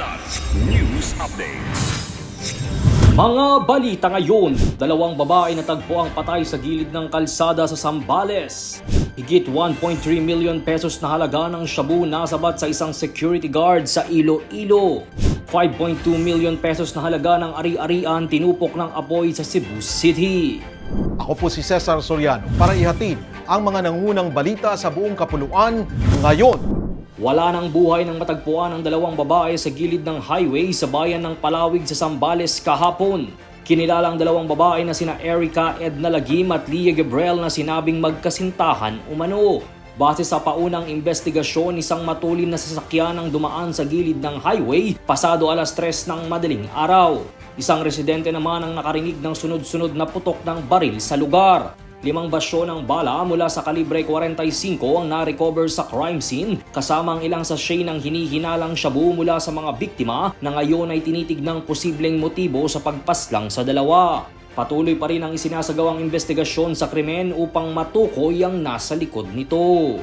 Plus News Updates. Mga balita ngayon, dalawang babae natagpo ang patay sa gilid ng kalsada sa Zambales. Higit 1.3 million pesos na halaga ng shabu nasabat sa isang security guard sa Iloilo. 5.2 million pesos na halaga ng ari-arian tinupok ng apoy sa Cebu City. Ako po si Cesar Soriano para ihatid ang mga nangunang balita sa buong kapuluan ngayon. Wala nang buhay ng matagpuan ng dalawang babae sa gilid ng highway sa bayan ng Palawig sa Zambales kahapon. Kinilala ang dalawang babae na sina Erica Edna Lagim at Leah Gabriel na sinabing magkasintahan umano. Base sa paunang investigasyon, isang matulin na sasakyan ang dumaan sa gilid ng highway pasado alas 3 ng madaling araw. Isang residente naman ang nakarinig ng sunod-sunod na putok ng baril sa lugar. 5 basyo ng bala mula sa kalibre 45 ang na-recover sa crime scene kasama ang ilang sachet ng hinihinalang shabu mula sa mga biktima na ngayon ay tinitignang posibleng motibo sa pagpaslang sa dalawa. Patuloy pa rin ang isinasagawang investigasyon sa krimen upang matukoy ang nasa likod nito.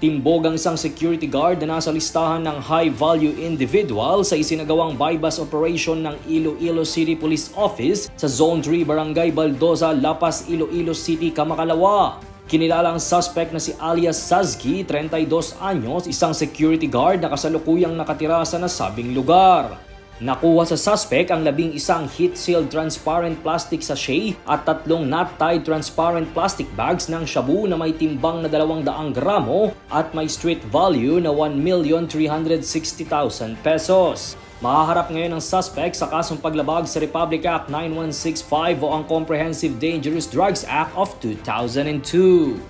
Timbog ang isang security guard na nasa listahan ng high-value individual sa isinagawang bypass operation ng Iloilo City Police Office sa Zone 3 Barangay Baldoza, Lapas, Iloilo City, Kamakalawa. Kinilala ang suspect na si alias Sazki, 32 anyos, isang security guard na kasalukuyang nakatira sa nasabing lugar. Nakuha sa suspect ang 11 heat-sealed transparent plastic sachet at 3 knot-tied transparent plastic bags ng shabu na may timbang na 200 gramo at may street value na 1,360,000 pesos. Mahaharap ngayon ang suspect sa kasong paglabag sa Republic Act 9165 o ang Comprehensive Dangerous Drugs Act of 2002.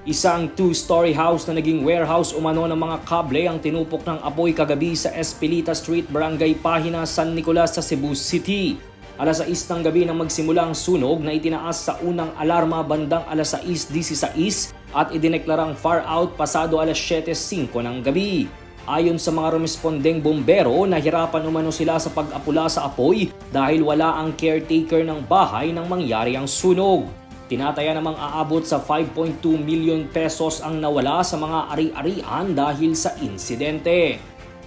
Isang 2-story house na naging warehouse umano ng mga kable ang tinupok ng apoy kagabi sa Espilita Street, Barangay Pahina, San Nicolas sa Cebu City. Alas 6 ng gabi nang magsimula ang sunog na itinaas sa unang alarma bandang alas 6:16 at idineklarang far out pasado alas 7:05 ng gabi. Ayon sa mga rumespondeng bombero, nahirapan umano sila sa pag-apula sa apoy dahil wala ang caretaker ng bahay nang mangyari ang sunog. Tinataya namang aabot sa 5.2 million pesos ang nawala sa mga ari-arian dahil sa insidente.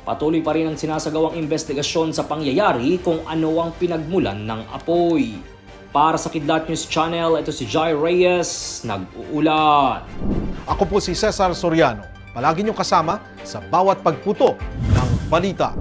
Patuloy pa rin ang sinasagawang investigasyon sa pangyayari kung ano ang pinagmulan ng apoy. Para sa Kidlat News Channel, ito si Jai Reyes, nag-uulat. Ako po si Cesar Soriano. Palagi niyong kasama sa bawat pagputo ng balita.